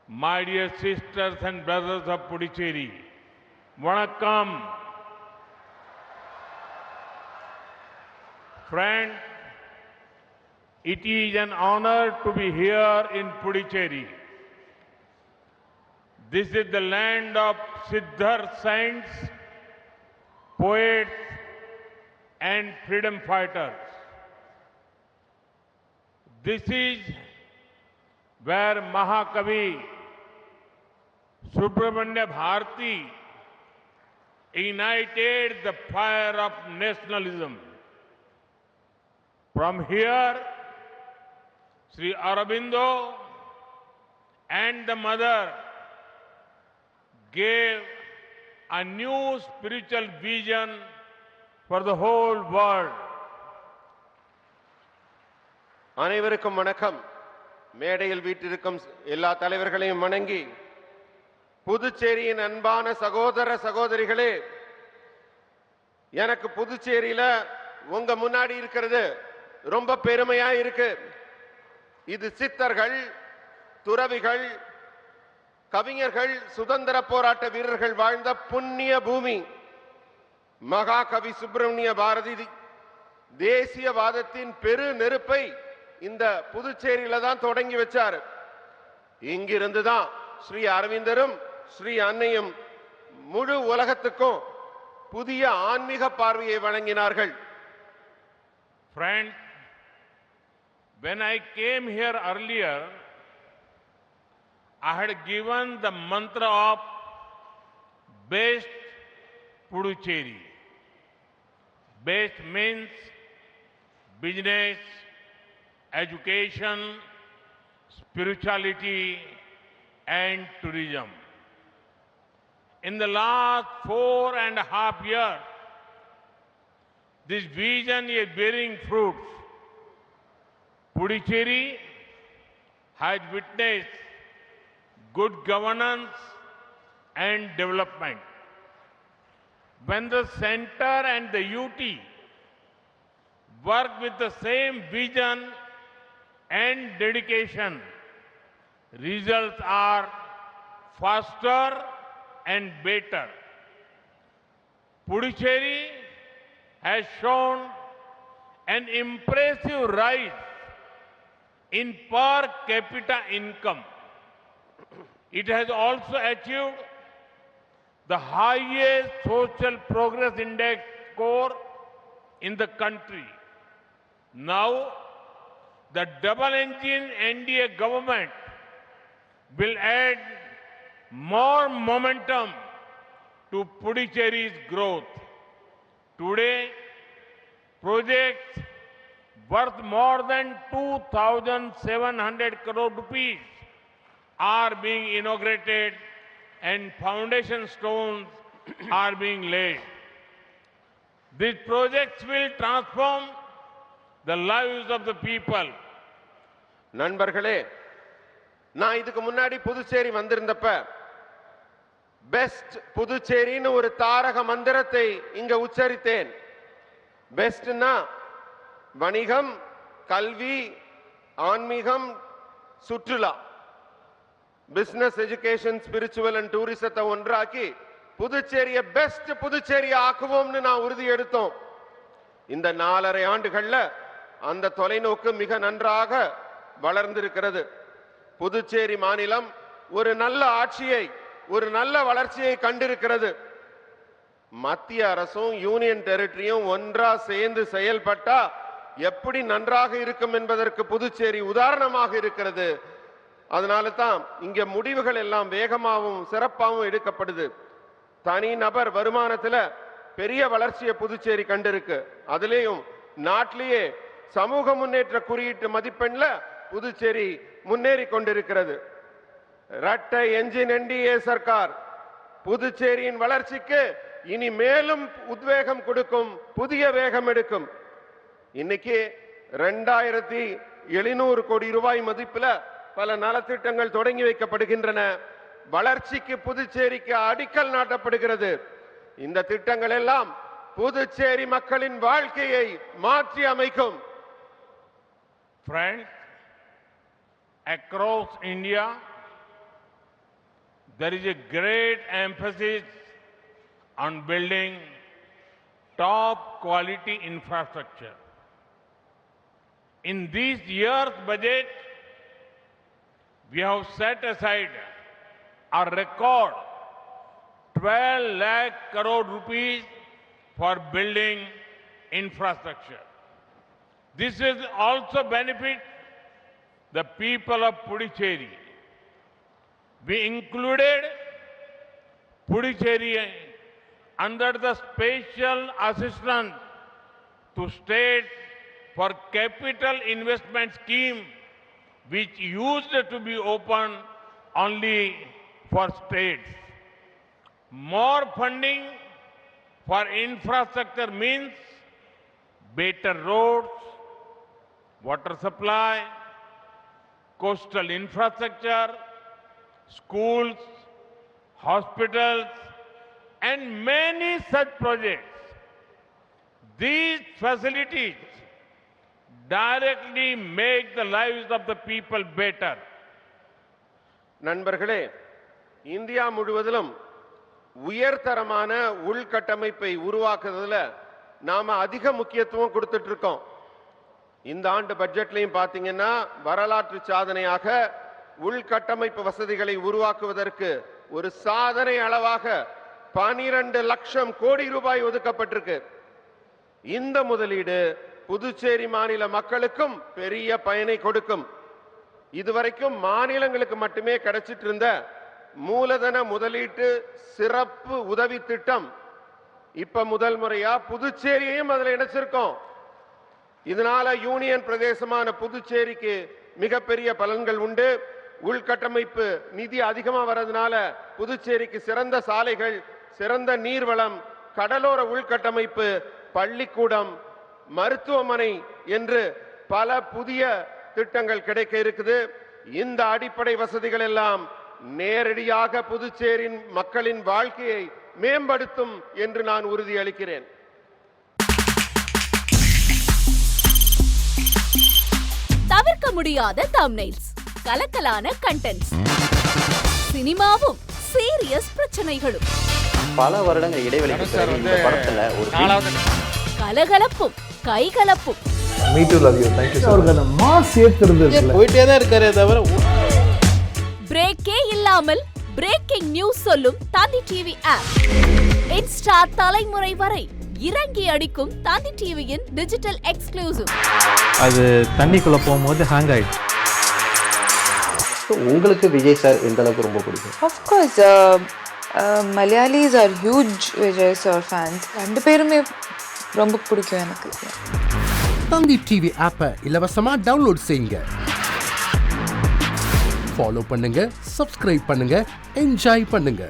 My dear sisters and brothers of Puducherry, Vanakkam. Friend, it is an honor to be here in Puducherry. This is the land of Siddhar saints, poets, and freedom fighters. This is where Mahakavi Subramanya Bharati ignited the fire of nationalism. From here, Sri Aurobindo and the mother gave a new spiritual vision for the whole world. அனைவருக்கும் வணக்கம். மேடையில் வீற்றிருக்கும் எல்லா தலைவர்களையும் வணங்கி, புதுச்சேரியின் அன்பான சகோதர சகோதரிகளே, எனக்கு புதுச்சேரியில உங்க முன்னாடி இருக்கிறது ரொம்ப பெருமையா இருக்கு. இது சித்தர்கள், துறவிகள், கவிஞர்கள், சுதந்திர போராட்ட வீரர்கள் வாழ்ந்த புண்ணிய பூமி. மகாகவி சுப்பிரமணிய பாரதி தேசியவாதத்தின் பெரு நெருப்பை இந்த புதுச்சேரியில தான் தொடங்கி வச்சார். இங்கிருந்து தான் ஸ்ரீ அரவிந்தரும் ஸ்ரீ அன்னையும் முழு உலகத்துக்கும் புதிய ஆன்மீக பார்வையை வழங்கினார்கள். Friends, when I came here earlier, I had given the mantra of best Puducherry. Best means business, education, spirituality, and tourism. In the last 4.5 years, this vision is bearing fruits. Puducherry has witnessed good governance and development. When the center and the UT work with the same vision and dedication, results are faster and better. Puducherry has shown an impressive rise in per capita income. It has also achieved the highest social progress index score in the country. Now, the double-engine NDA government will add more momentum to Puducherry's growth. Today, projects worth more than 2,700 crore rupees are being inaugurated and foundation stones are being laid. These projects will transform the lives of the people. நண்பர்களே, நான் இதுக்கு முன்னாடி Puducherry வந்திருந்தப்ப best புதுச்சேரின்னு ஒரு தாரக மந்திரத்தை இங்க உச்சரித்தேன். பெஸ்ட்னா வணிகம், கல்வி, ஆன்மீகம், சுற்றுலா, பிசினஸ், எஜுகேஷன், ஸ்பிரிச்சுவல் அண்ட் டூரிசத்தை ஒன்றாக்கி புதுச்சேரிய பெஸ்ட் புதுச்சேரி ஆக்குவோம்னு நான் உறுதி எடுத்தோம். இந்த 4.5 ஆண்டுகள்ல அந்த தொலைநோக்கு மிக நன்றாக வளர்ந்திருக்கிறது. புதுச்சேரி மாநிலம் ஒரு நல்ல ஆட்சியை, ஒரு நல்ல வளர்ச்சியை கண்டிருக்கிறது. மத்திய அரசும் யூனியன் டெரிட்டரியும் ஒன்றா சேர்ந்து செயல்பட்டா எப்படி நன்றாக இருக்கும் என்பதற்கு புதுச்சேரி உதாரணமாக இருக்கிறது. அதனால தான் இங்க முடிவுகள் எல்லாம் வேகமாகவும் சிறப்பாகவும் எடுக்கப்படுது. தனி நபர் வருமானத்துல பெரிய வளர்ச்சியை புதுச்சேரி கண்டிருக்கு. அதுலயும் நாட்டிலேயே சமூக முன்னேற்ற குறியீட்டு மதிப்பெண்ல புதுச்சேரி முன்னேறி கொண்டிருக்கிறது. இரட்டை என்ஜின் என்டிஏ சர்க்கார் புதுச்சேரியின் வளர்ச்சிக்கு இனி மேலும் உத்வேகம் கொடுக்கும், புதிய வேகம் எடுக்கும். இன்னைக்கு 2700 கோடி ரூபாய் மதிப்புல பல நலத்திட்டங்கள் தொடங்கி வைக்கப்படுகின்றன. வளர்ச்சிக்கு புதுச்சேரிக்கு அடிக்கல் நாட்டப்படுகிறது. இந்த திட்டங்கள் எல்லாம் புதுச்சேரி மக்களின் வாழ்க்கையை மாற்றி அமைக்கும். Friends, across India, there is a great emphasis on building top quality infrastructure. In this year's budget, we have set aside a record 12 lakh crore rupees for building infrastructure. This will also benefit the people of Puducherry. We included Puducherry under the special assistance to state for capital investment scheme, which used to be open only for states. More funding for infrastructure means better roads, water supply, coastal infrastructure, schools, hospitals, and many such projects. These facilities directly make the lives of the people better. நண்பர்களே, India முழுவதிலும் உயர்தரமான உள்கட்டமைப்பை உருவாக்குறதுல நாம அதிக முக்கியத்துவம் கொடுத்துட்டு இருக்கோம். இந்த ஆண்டு பட்ஜெட்லயும் பாத்தீங்கன்னா வரலாற்று சாதனையாக உள்கட்டமைப்பு வசதிகளை உருவாக்குவதற்கு ஒரு சாதனை அளவாக 12 லட்சம் கோடி ரூபாய் ஒதுக்கப்பட்டிருக்கு. இந்த முதலீடு புதுச்சேரி மாநில மக்களுக்கும் பெரிய பயனை கொடுக்கும். இதுவரைக்கும் மாநிலங்களுக்கு மட்டுமே கிடைச்சிட்டு இருந்த மூலதன முதலீட்டு சிறப்பு உதவி திட்டம் இப்ப முதல் முறையா புதுச்சேரியையும் அதுல இணைச்சிருக்கோம். இதனால யூனியன் பிரதேசமான புதுச்சேரிக்கு மிகப்பெரிய பலன்கள் உண்டு. உள்கட்டமைப்பு நிதி அதிகமா வரதுனால புதுச்சேரிக்கு சிறந்த சாலைகள், சிறந்த நீர்வளம், கடலோர உள்கட்டமைப்பு, பள்ளிக்கூடம், மருத்துவமனை என்று பல புதிய திட்டங்கள் கிடைக்க இருக்குது. இந்த அடிப்படை வசதிகள் எல்லாம் நேரடியாக புதுச்சேரியின் மக்களின் வாழ்க்கையை மேம்படுத்தும் என்று நான் உறுதியளிக்கிறேன். தவிர்க்க முடியாத தம்ப்நெயில்ஸ், கலக்கலான கண்டென்ட்ஸ், சினிமாவும் சீரியஸ் பிரச்சனைகளும், பல வருடங்கள் இடைவெளிக்கு பிறகு இந்த படத்துல ஒரு கலகலப்பும் கைகலப்பும், போயிட்டே தான் இருக்காரே தவிர பிரேக்கே இல்லாமல் பிரேக்கிங் நியூஸ் சொல்லும் தந்தி டிவி ஆப். இன்ஸ்டா தலைமுறை வரை இறங்கி அடிக்கும் தந்தி டிவியின் டிஜிட்டல் எக்ஸ்க்ளூசிவ். அது தண்ணிக்குள்ள போகும்போது ஹேங் ஆயிடுச்சு. உங்களுக்கு விஜய் சார் எந்த அளவுக்கு ரொம்ப பிடிக்கும்? Of course, Malayalis are huge Vijay sir fans. ரெண்டு பேருமே ரொம்ப பிடிக்கும் எனக்கு. தந்தி டிவி ஆப்பை இலவசமா டவுன்லோட் செய்யுங்க. ஃபாலோ பண்ணுங்க, சப்ஸ்கிரைப் பண்ணுங்க, என்ஜாய் பண்ணுங்க.